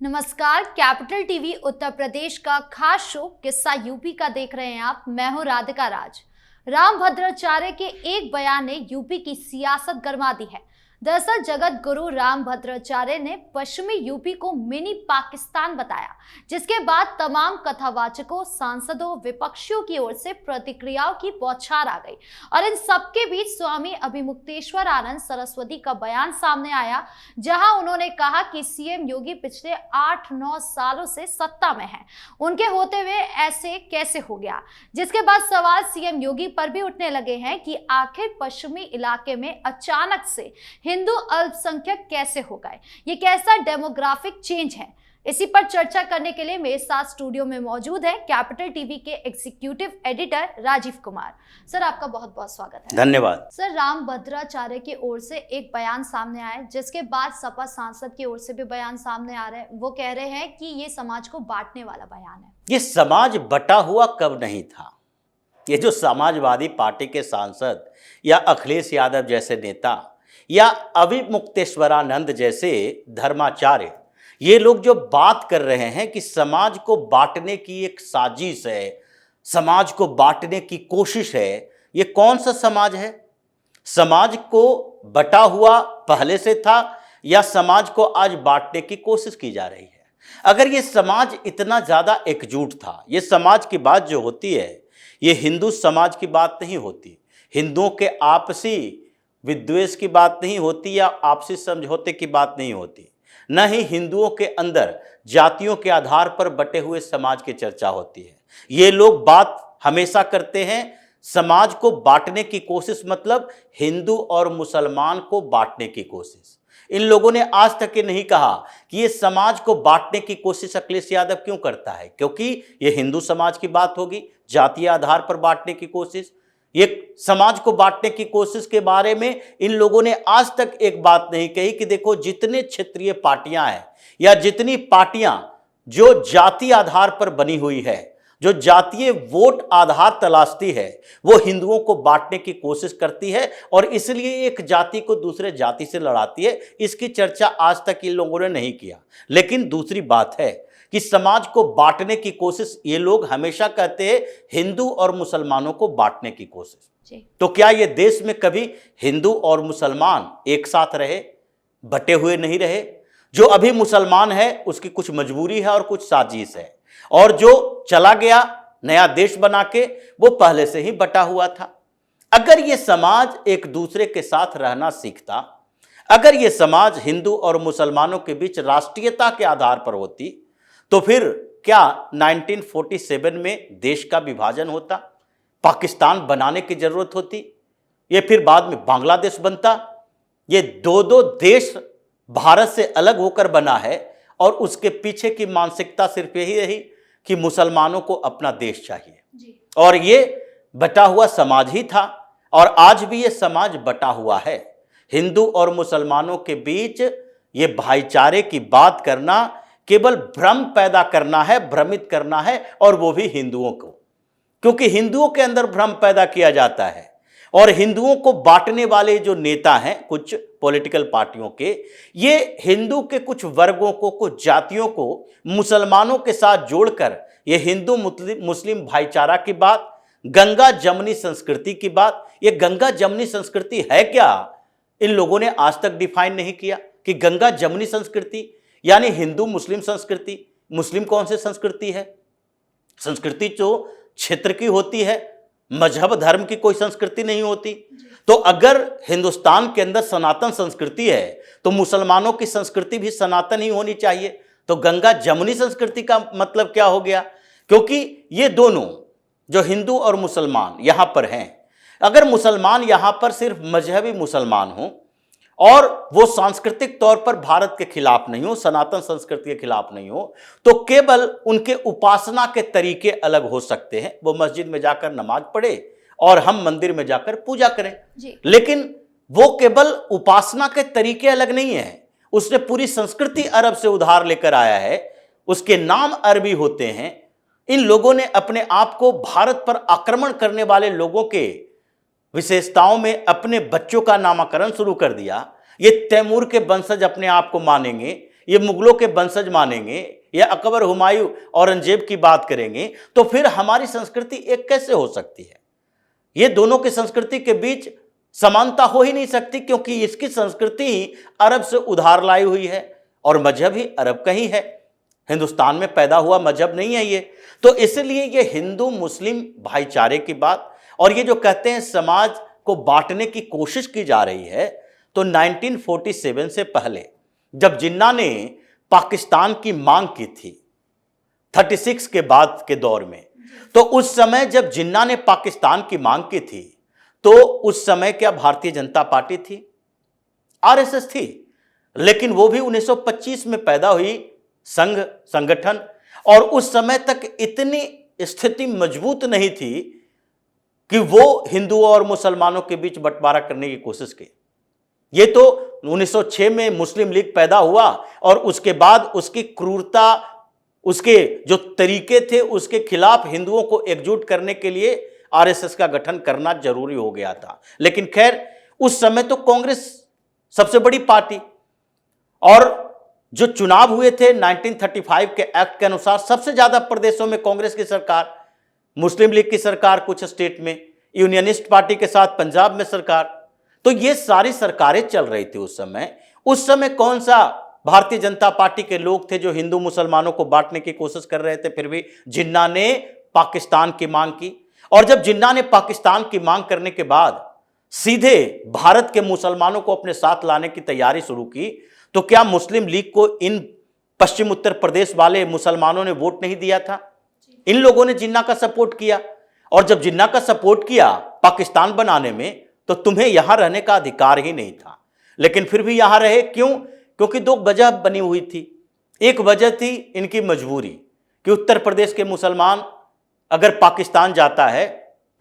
नमस्कार, capital TV Uttar Pradesh का खास शो किस्सा यूपी का देख रहे हैं आप। मैं हूं राधिका राज। रामभद्राचार्य के एक बयान ने यूपी की सियासत गरमा दी है। दरअसल जगत गुरु रामभद्राचार्य ने पश्चिमी यूपी को मिनी पाकिस्तान बताया, जिसके बाद तमाम कथावाचकों, सांसदों, विपक्षियों की ओर से प्रतिक्रियाओं की बौछार आ गई। और इन सबके बीच स्वामी अभिमुक्तेश्वर आनंद सरस्वती का बयान सामने आया, जहां उन्होंने कहा कि सीएम योगी पिछले 8-9 सालों से सत्ता में है, उनके होते हुए ऐसे कैसे हो गया। जिसके बाद सवाल सीएम योगी पर भी उठने लगे हैं कि आखिर पश्चिमी इलाके में अचानक से हिंदू अल्पसंख्यक कैसे हो गए, ये कैसा डेमोग्राफिक चेंज है। इसी पर चर्चा करने के लिए मेरे साथ स्टूडियो में मौजूद है कैपिटल टीवी के executive editor Rajeev Kumar. Sir, आपका बहुत बहुत स्वागत है। धन्यवाद। सर, रामभद्राचार्य की ओर से एक बयान सामने आया, जिसके बाद सपा सांसद की ओर से भी बयान सामने आ रहे हैं। वो कह रहे हैं कि ये समाज को बांटने वाला बयान है। ये समाज बटा हुआ कब नहीं था। ये जो समाजवादी पार्टी के सांसद या अखिलेश यादव जैसे नेता या अभिमुक्तेश्वरानंद जैसे धर्माचार्य, ये लोग जो बात कर रहे हैं कि समाज को बांटने की एक साजिश है, समाज को बांटने की कोशिश है, ये कौन सा समाज है? समाज को बटा हुआ पहले से था या समाज को आज बांटने की कोशिश की जा रही है? अगर ये समाज इतना ज़्यादा एकजुट था, ये समाज की बात जो होती है, ये हिंदू समाज की बात नहीं होती, हिंदुओं के आपसी विद्वेष की बात नहीं होती या आपसी समझौते की बात नहीं होती, न ही हिंदुओं के अंदर जातियों के आधार पर बटे हुए समाज की चर्चा होती है। ये लोग बात हमेशा करते हैं समाज को बांटने की कोशिश, मतलब हिंदू और मुसलमान को बांटने की कोशिश। इन लोगों ने आज तक ये नहीं कहा कि ये समाज को बांटने की कोशिश अखिलेश यादव क्यों करता है, क्योंकि ये हिंदू समाज की बात होगी, जातीय आधार पर बांटने की कोशिश। ये समाज को बांटने की कोशिश के बारे में इन लोगों ने आज तक एक बात नहीं कही कि देखो, जितने क्षेत्रीय पार्टियां हैं या जितनी पार्टियां जो जातीय आधार पर बनी हुई है, जो जातीय वोट आधार तलाशती है, वो हिंदुओं को बांटने की कोशिश करती है और इसलिए एक जाति को दूसरे जाति से लड़ाती है। इसकी चर्चा आज तक इन लोगों ने नहीं किया। लेकिन दूसरी बात है कि समाज को बांटने की कोशिश ये लोग हमेशा कहते हैं, हिंदू और मुसलमानों को बांटने की कोशिश। तो क्या ये देश में कभी हिंदू और मुसलमान एक साथ रहे, बटे हुए नहीं रहे? जो अभी मुसलमान है उसकी कुछ मजबूरी है और कुछ साजिश है, और जो चला गया नया देश बना के, वो पहले से ही बटा हुआ था। अगर ये समाज एक दूसरे के साथ रहना सीखता, अगर ये समाज हिंदू और मुसलमानों के बीच राष्ट्रीयता के आधार पर होती, तो फिर क्या 1947 में देश का विभाजन होता, पाकिस्तान बनाने की जरूरत होती, ये फिर बाद में बांग्लादेश बनता? ये दो देश भारत से अलग होकर बना है और उसके पीछे की मानसिकता सिर्फ यही रही कि मुसलमानों को अपना देश चाहिए जी। और ये बटा हुआ समाज ही था और आज भी ये समाज बटा हुआ है। हिंदू और मुसलमानों के बीच ये भाईचारे की बात करना केवल भ्रम पैदा करना है, भ्रमित करना है, और वो भी हिंदुओं को, क्योंकि हिंदुओं के अंदर भ्रम पैदा किया जाता है। और हिंदुओं को बांटने वाले जो नेता हैं कुछ पॉलिटिकल पार्टियों के, ये हिंदू के कुछ वर्गों को, कुछ जातियों को मुसलमानों के साथ जोड़कर ये हिंदू मुस्लिम भाईचारा की बात, गंगा जमनी संस्कृति की बात, ये गंगा जमनी संस्कृति है क्या, इन लोगों ने आज तक डिफाइन नहीं किया कि गंगा जमनी संस्कृति यानी हिंदू मुस्लिम संस्कृति। मुस्लिम कौन सी संस्कृति है? संस्कृति जो क्षेत्र की होती है, मजहब धर्म की कोई संस्कृति नहीं होती। तो अगर हिंदुस्तान के अंदर सनातन संस्कृति है तो मुसलमानों की संस्कृति भी सनातन ही होनी चाहिए। तो गंगा जमनी संस्कृति का मतलब क्या हो गया? क्योंकि ये दोनों जो हिंदू और मुसलमान यहां पर हैं, अगर मुसलमान यहां पर सिर्फ मजहबी मुसलमान हो और वो सांस्कृतिक तौर पर भारत के खिलाफ नहीं हो, सनातन संस्कृति के खिलाफ नहीं हो, तो केवल उनके उपासना के तरीके अलग हो सकते हैं। वो मस्जिद में जाकर नमाज पढ़े और हम मंदिर में जाकर पूजा करें जी। लेकिन वो केवल उपासना के तरीके अलग नहीं है, उसने पूरी संस्कृति अरब से उधार लेकर आया है, उसके नाम अरबी होते हैं। इन लोगों ने अपने आप को भारत पर आक्रमण करने वाले लोगों के विशेषताओं में अपने बच्चों का नामकरण शुरू कर दिया। ये तैमूर के वंशज अपने आप को मानेंगे, ये मुगलों के वंशज मानेंगे या अकबर, हुमायूं, औरंगजेब की बात करेंगे, तो फिर हमारी संस्कृति एक कैसे हो सकती है? ये दोनों की संस्कृति के बीच समानता हो ही नहीं सकती, क्योंकि इसकी संस्कृति ही अरब से उधार लाई हुई है और मजहब ही अरब का ही है। हिंदुस्तान में पैदा हुआ मजहब नहीं है ये। तो इसलिए ये हिंदू मुस्लिम भाईचारे की बात, और ये जो कहते हैं समाज को बांटने की कोशिश की जा रही है, तो 1947 से पहले जब जिन्ना ने पाकिस्तान की मांग की थी 36 के बाद के दौर में, तो उस समय जब जिन्ना ने पाकिस्तान की मांग की थी, तो उस समय क्या भारतीय जनता पार्टी थी? आरएसएस थी। लेकिन वो भी 1925 में पैदा हुई संगठन, और उस समय तक इतनी स्थिति मजबूत नहीं थी कि वो हिंदुओं और मुसलमानों के बीच बंटवारा करने की कोशिश की। ये तो 1906 में मुस्लिम लीग पैदा हुआ, और उसके बाद उसकी क्रूरता, उसके जो तरीके थे, उसके खिलाफ हिंदुओं को एकजुट करने के लिए आरएसएस का गठन करना जरूरी हो गया था। लेकिन खैर, उस समय तो कांग्रेस सबसे बड़ी पार्टी, और जो चुनाव हुए थे 1935 के एक्ट के अनुसार सबसे ज्यादा प्रदेशों में कांग्रेस की सरकार, मुस्लिम लीग की सरकार कुछ स्टेट में, यूनियनिस्ट पार्टी के साथ पंजाब में सरकार, तो ये सारी सरकारें चल रही थी उस समय। उस समय कौन सा भारतीय जनता पार्टी के लोग थे जो हिंदू मुसलमानों को बांटने की कोशिश कर रहे थे? फिर भी जिन्ना ने पाकिस्तान की मांग की, और जब जिन्ना ने पाकिस्तान की मांग करने के बाद सीधे भारत के मुसलमानों को अपने साथ लाने की तैयारी शुरू की, तो क्या मुस्लिम लीग को इन पश्चिम उत्तर प्रदेश वाले मुसलमानों ने वोट नहीं दिया था? इन लोगों ने जिन्ना का सपोर्ट किया, और जब जिन्ना का सपोर्ट किया पाकिस्तान बनाने में, तो तुम्हें यहां रहने का अधिकार ही नहीं था। लेकिन फिर भी यहां रहे, क्यों? क्योंकि दो वजह बनी हुई थी। एक वजह थी इनकी मजबूरी कि उत्तर प्रदेश के मुसलमान अगर पाकिस्तान जाता है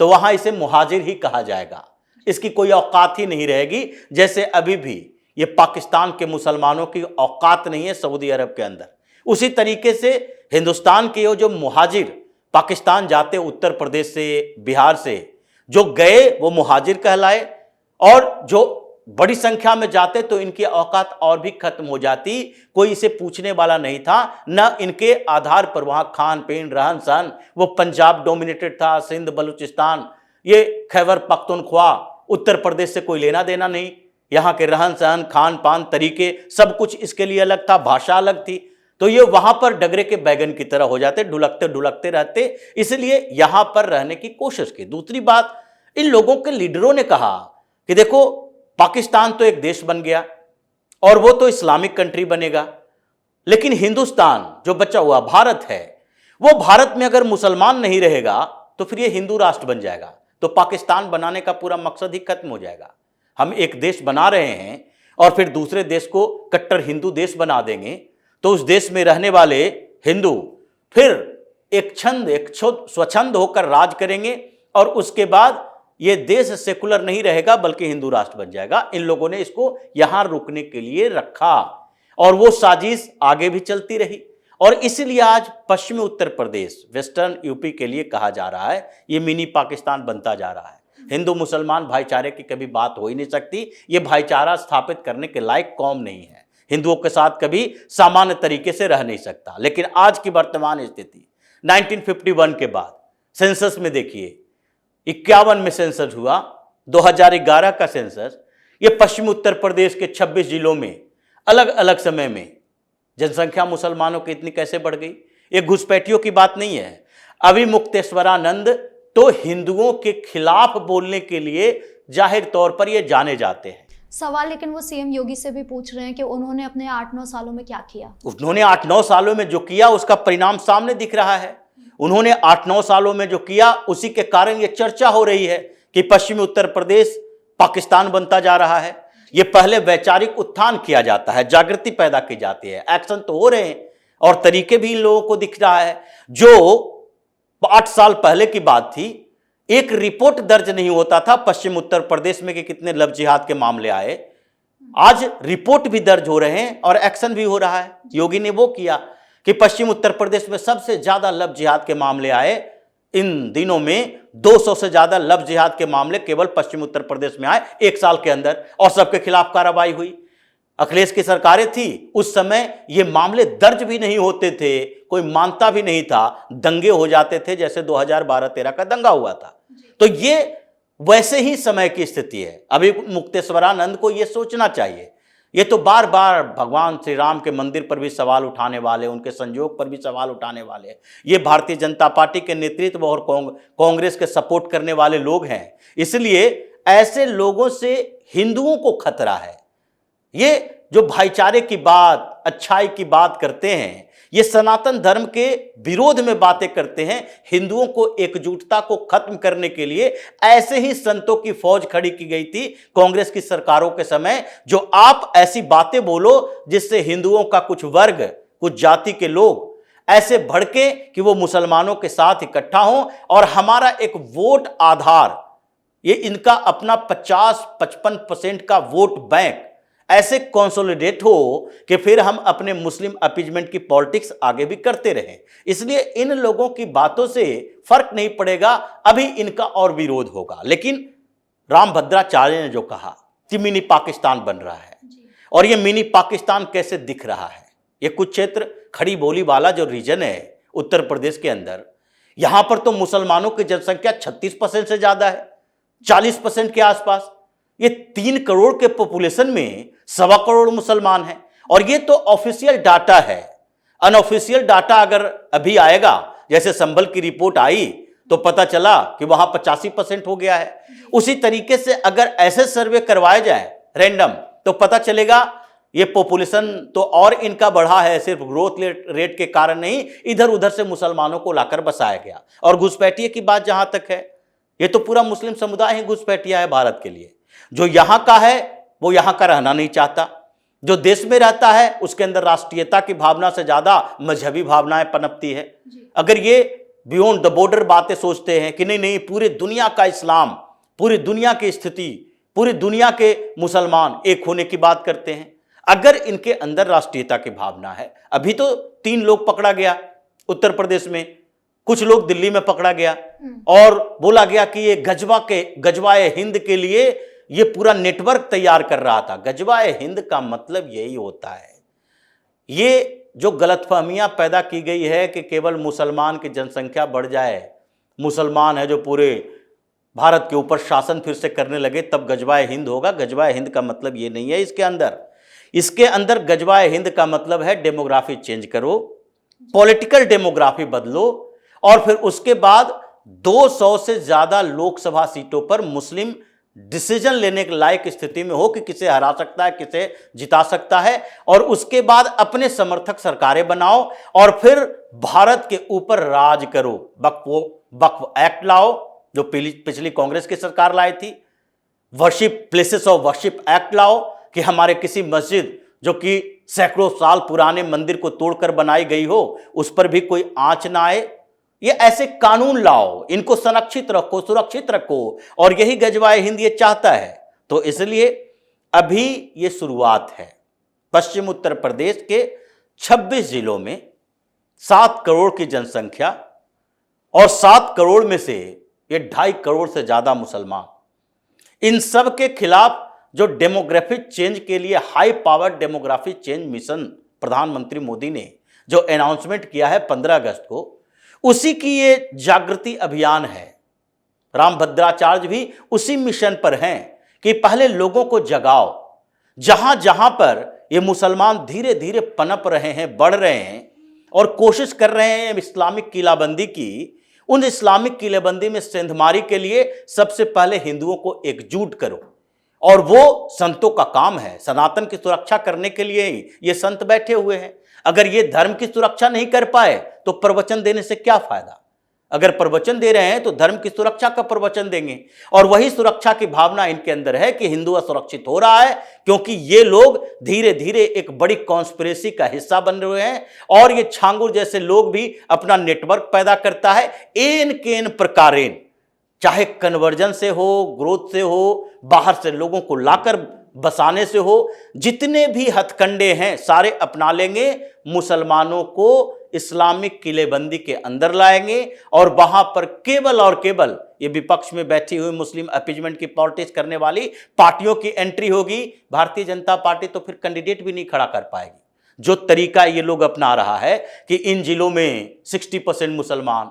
तो वहां इसे मुहाजिर ही कहा जाएगा, इसकी कोई औकात ही नहीं रहेगी। जैसे अभी भी ये पाकिस्तान के मुसलमानों की औकात नहीं है सऊदी अरब के अंदर, उसी तरीके से हिंदुस्तान के जो मुहाजिर पाकिस्तान जाते उत्तर प्रदेश से, बिहार से, जो गए वो मुहाजिर कहलाए, और जो बड़ी संख्या में जाते तो इनकी औकात और भी खत्म हो जाती। कोई इसे पूछने वाला नहीं था, न इनके आधार पर वहां खान पीन, रहन सहन, वो पंजाब डोमिनेटेड था, सिंध, बलूचिस्तान, ये खैबर पख्तूनख्वा, उत्तर प्रदेश से कोई लेना देना नहीं। यहाँ के रहन सहन, खान पान, तरीके, सब कुछ इसके लिए अलग था, भाषा अलग थी। तो ये वहां पर डगरे के बैगन की तरह हो जाते, ढुलकते ढुलकते रहते, इसलिए यहां पर रहने की कोशिश की। दूसरी बात, इन लोगों के लीडरों ने कहा कि देखो पाकिस्तान तो एक देश बन गया और वो तो इस्लामिक कंट्री बनेगा, लेकिन हिंदुस्तान जो बचा हुआ भारत है, वो भारत में अगर मुसलमान नहीं रहेगा तो फिर ये हिंदू राष्ट्र बन जाएगा, तो पाकिस्तान बनाने का पूरा मकसद ही खत्म हो जाएगा। हम एक देश बना रहे हैं और फिर दूसरे देश को कट्टर हिंदू देश बना देंगे, तो उस देश में रहने वाले हिंदू फिर एक स्वच्छंद होकर राज करेंगे, और उसके बाद ये देश सेकुलर नहीं रहेगा बल्कि हिंदू राष्ट्र बन जाएगा। इन लोगों ने इसको यहां रुकने के लिए रखा, और वो साजिश आगे भी चलती रही, और इसलिए आज पश्चिमी उत्तर प्रदेश, वेस्टर्न यूपी के लिए कहा जा रहा है ये मिनी पाकिस्तान बनता जा रहा है। हिंदू मुसलमान भाईचारे की कभी बात हो ही नहीं सकती, ये भाईचारा स्थापित करने के लायक कौम नहीं है, हिंदुओं के साथ कभी सामान्य तरीके से रह नहीं सकता। लेकिन आज की वर्तमान स्थिति 1951 के बाद सेंसस में देखिए, 51 में सेंसस हुआ, 2011 का सेंसस, ये पश्चिमी उत्तर प्रदेश के 26 जिलों में अलग अलग समय में जनसंख्या मुसलमानों की इतनी कैसे बढ़ गई। ये घुसपैठियों की बात नहीं है। अभिमुक्तेश्वरानंद तो हिंदुओं के खिलाफ बोलने के लिए जाहिर तौर पर ये जाने जाते हैं। सवाल लेकिन वो सीएम योगी से भी पूछ रहे हैं कि उन्होंने अपने 8-9 सालों में क्या किया। उन्होंने 8-9 सालों में जो किया उसका परिणाम सामने दिख रहा है। उन्होंने 8-9 सालों में जो किया उसी के कारण ये चर्चा हो रही है कि पश्चिमी उत्तर प्रदेश पाकिस्तान बनता जा रहा है। ये पहले वैचारिक उत्थान किया जाता है, जागृति पैदा की जाती है, एक्शन तो हो रहे हैं और तरीके भी इन लोगों को दिख रहा है। जो 8 साल पहले की बात थी, एक रिपोर्ट दर्ज नहीं होता था पश्चिम उत्तर प्रदेश में कि कितने लव जिहाद के मामले आए, आज रिपोर्ट भी दर्ज हो रहे हैं और एक्शन भी हो रहा है। योगी ने वो किया कि पश्चिम उत्तर प्रदेश में सबसे ज्यादा लव जिहाद के मामले आए। इन दिनों में 200 से ज्यादा लव जिहाद के मामले केवल पश्चिम उत्तर प्रदेश में आए 1 साल के अंदर, और सबके खिलाफ कार्रवाई हुई। अखिलेश की सरकारें थी उस समय ये मामले दर्ज भी नहीं होते थे, कोई मानता भी नहीं था, दंगे हो जाते थे जैसे 2012-13 का दंगा हुआ था। तो ये वैसे ही समय की स्थिति है। अभी मुक्तेश्वरानंद को ये सोचना चाहिए। ये तो बार बार भगवान श्री राम के मंदिर पर भी सवाल उठाने वाले, उनके संयोग पर भी सवाल उठाने वाले, ये भारतीय जनता पार्टी के नेतृत्व और कांग्रेस के सपोर्ट करने वाले लोग हैं। इसलिए ऐसे लोगों से हिंदुओं को खतरा है। ये जो भाईचारे की बात, अच्छाई की बात करते हैं, ये सनातन धर्म के विरोध में बातें करते हैं। हिंदुओं को एकजुटता को खत्म करने के लिए ऐसे ही संतों की फौज खड़ी की गई थी कांग्रेस की सरकारों के समय। जो आप ऐसी बातें बोलो जिससे हिंदुओं का कुछ वर्ग, कुछ जाति के लोग ऐसे भड़के कि वो मुसलमानों के साथ इकट्ठा हों और हमारा एक वोट आधार, ये इनका अपना 50-55% का वोट बैंक ऐसे कंसोलिडेट हो कि फिर हम अपने मुस्लिम अपीजमेंट की पॉलिटिक्स आगे भी करते रहें। इसलिए इन लोगों की बातों से फर्क नहीं पड़ेगा, अभी इनका और विरोध होगा। लेकिन रामभद्राचार्य ने जो कहा कि मिनी पाकिस्तान बन रहा है, और ये मिनी पाकिस्तान कैसे दिख रहा है, ये कुछ क्षेत्र खड़ी बोली वाला जो रीजन है उत्तर प्रदेश के अंदर, यहां पर तो मुसलमानों की जनसंख्या 36% से ज्यादा है, 40% के आसपास। ये 3 करोड़ के पॉपुलेशन में 1.25 करोड़ मुसलमान हैं, और ये तो ऑफिशियल डाटा है। अनऑफिशियल डाटा अगर अभी आएगा, जैसे संभल की रिपोर्ट आई तो पता चला कि वहां 85% हो गया है। उसी तरीके से अगर ऐसे सर्वे करवाए जाए रैंडम, तो पता चलेगा ये पॉपुलेशन तो और इनका बढ़ा है, सिर्फ ग्रोथ रेट के कारण नहीं, इधर उधर से मुसलमानों को लाकर बसाया गया। और घुसपैठिए की बात जहां तक है, ये तो पूरा मुस्लिम समुदाय ही घुसपैठिया है भारत के लिए। जो यहां का है वो यहां का रहना नहीं चाहता, जो देश में रहता है उसके अंदर राष्ट्रीयता की भावना से ज्यादा मजहबी भावनाएं पनपती है। अगर ये बियॉन्ड द बॉर्डर बातें सोचते हैं कि नहीं नहीं, पूरी दुनिया का इस्लाम, पूरी दुनिया की स्थिति, पूरी दुनिया के मुसलमान एक होने की बात करते हैं, अगर इनके अंदर राष्ट्रीयता की भावना है। अभी तो 3 लोग पकड़ा गया उत्तर प्रदेश में, कुछ लोग दिल्ली में पकड़ा गया, और बोला गया कि ये गजवाए हिंद के लिए ये पूरा नेटवर्क तैयार कर रहा था। गजवाए हिंद का मतलब यही होता है। ये जो गलतफहमियां पैदा की गई है कि केवल मुसलमान की जनसंख्या बढ़ जाए, मुसलमान है जो पूरे भारत के ऊपर शासन फिर से करने लगे तब गजवाए हिंद होगा। गजवाए हिंद का मतलब ये नहीं है। इसके अंदर गजवाए हिंद का मतलब है डेमोग्राफी चेंज करो, पॉलिटिकल डेमोग्राफी बदलो, और फिर उसके बाद 200 से ज्यादा लोकसभा सीटों पर मुस्लिम डिसीजन लेने के लायक स्थिति में हो कि किसे हरा सकता है, किसे जिता सकता है, और उसके बाद अपने समर्थक सरकारें बनाओ और फिर भारत के ऊपर राज करो। वक्फ एक्ट लाओ जो पिछली कांग्रेस की सरकार लाई थी, worship places of worship act लाओ कि हमारे किसी मस्जिद जो कि सैकड़ों साल पुराने मंदिर को तोड़कर बनाई गई हो उस पर भी कोई आंच ना आए। ये ऐसे कानून लाओ, इनको संरक्षित रखो, सुरक्षित रखो, और यही गजवाए हिंद ये चाहता है। तो इसलिए अभी ये शुरुआत है। पश्चिम उत्तर प्रदेश के 26 जिलों में 7 करोड़ की जनसंख्या, और 7 करोड़ में से ये 2.5 करोड़ से ज्यादा मुसलमान, इन सब के खिलाफ जो डेमोग्राफिक चेंज के लिए high power demographic change mission प्रधानमंत्री मोदी ने जो अनाउंसमेंट किया है 15 अगस्त को, उसी की ये जागृति अभियान है। रामभद्राचार्य भी उसी मिशन पर हैं कि पहले लोगों को जगाओ। जहां जहां पर ये मुसलमान धीरे धीरे पनप रहे हैं, बढ़ रहे हैं और कोशिश कर रहे हैं इस्लामिक किलाबंदी की, उन इस्लामिक किलाबंदी में सेंधमारी के लिए सबसे पहले हिंदुओं को एकजुट करो, और वो संतों का काम है। सनातन की सुरक्षा करने के लिए ही ये संत बैठे हुए हैं। अगर ये धर्म की सुरक्षा नहीं कर पाए तो प्रवचन देने से क्या फायदा। अगर प्रवचन दे रहे हैं तो धर्म की सुरक्षा का प्रवचन देंगे, और वही सुरक्षा की भावना इनके अंदर है कि हिंदू असुरक्षित हो रहा है, क्योंकि ये लोग धीरे धीरे एक बड़ी कॉन्स्पिरेसी का हिस्सा बन रहे हैं, और ये छांगुर जैसे लोग भी अपना नेटवर्क पैदा करता है। एन केन प्रकारेन, चाहे कन्वर्जन से हो, ग्रोथ से हो, बाहर से लोगों को लाकर बसाने से हो, जितने भी हथकंडे हैं सारे अपना लेंगे। मुसलमानों को इस्लामिक किलेबंदी के अंदर लाएंगे और वहां पर केवल और केवल ये विपक्ष में बैठी हुई मुस्लिम अपीजमेंट की पॉलिटिक्स करने वाली पार्टियों की एंट्री होगी। भारतीय जनता पार्टी तो फिर कैंडिडेट भी नहीं खड़ा कर पाएगी। जो तरीका ये लोग अपना रहा है कि इन जिलों में 60% मुसलमान,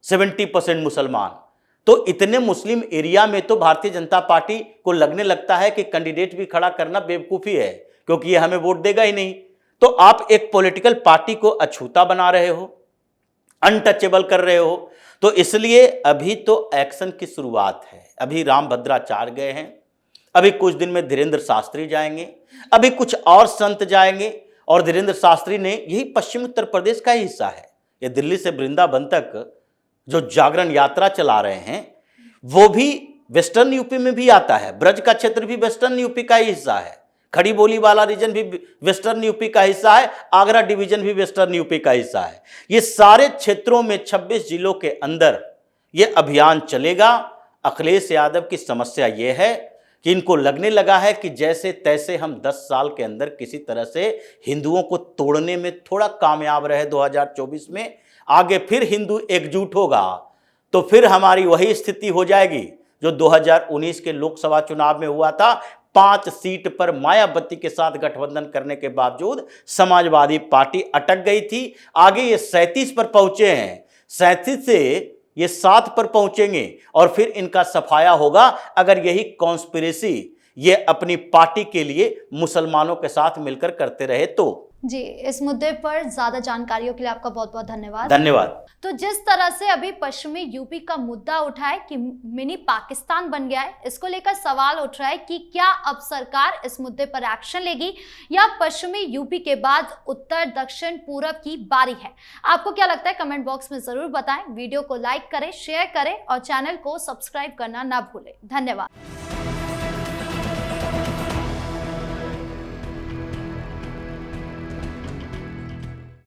70% मुसलमान, तो इतने मुस्लिम एरिया में तो भारतीय जनता पार्टी को लगने लगता है कि कैंडिडेट भी खड़ा करना बेवकूफ़ी है, क्योंकि ये हमें वोट देगा ही नहीं। तो आप एक पॉलिटिकल पार्टी को अछूता बना रहे हो, अनटचेबल कर रहे हो। तो इसलिए अभी तो एक्शन की शुरुआत है। अभी राम भद्राचार्य गए हैं, अभी कुछ दिन में धीरेन्द्र शास्त्री जाएंगे, अभी कुछ और संत जाएंगे। और धीरेन्द्र शास्त्री ने यही पश्चिम उत्तर प्रदेश का ही हिस्सा है। ये दिल्ली से वृंदावन तक जो जागरण यात्रा चला रहे हैं वो भी वेस्टर्न यूपी में भी आता है। ब्रज का क्षेत्र भी वेस्टर्न यूपी का ही हिस्सा है। खड़ी बोली वाला रीजन भी वेस्टर्न यूपी का हिस्सा है। आगरा डिवीजन भी वेस्टर्न यूपी का हिस्सा है। ये सारे क्षेत्रों में 26 जिलों के अंदर ये अभियान चलेगा। अखिलेश यादव की समस्या ये है कि इनको लगने लगा है कि जैसे तैसे हम 10 साल के अंदर किसी तरह से हिंदुओं को तोड़ने में थोड़ा कामयाब रहे 2024 में, आगे फिर हिंदू एकजुट होगा तो फिर हमारी वही स्थिति हो जाएगी जो 2019 के लोकसभा चुनाव में हुआ था। 5 सीट पर मायावती के साथ गठबंधन करने के बावजूद समाजवादी पार्टी अटक गई थी। आगे ये 37 पर पहुंचे हैं, 37 से ये 7 पर पहुंचेंगे और फिर इनका सफाया होगा अगर यही कॉन्स्पिरेसी ये अपनी पार्टी के लिए मुसलमानों के साथ मिलकर करते रहे तो। जी, इस मुद्दे पर ज्यादा जानकारियों के लिए आपका बहुत बहुत धन्यवाद। धन्यवाद। तो जिस तरह से अभी पश्चिमी यूपी का मुद्दा उठा है कि मिनी पाकिस्तान बन गया है, इसको लेकर सवाल उठ रहा है कि क्या अब सरकार इस मुद्दे पर एक्शन लेगी या पश्चिमी यूपी के बाद उत्तर दक्षिण पूरब की बारी है। आपको क्या लगता है कमेंट बॉक्स में जरूर बताएं। वीडियो को लाइक करें, शेयर करें और चैनल को सब्सक्राइब करना ना भूलें। धन्यवाद।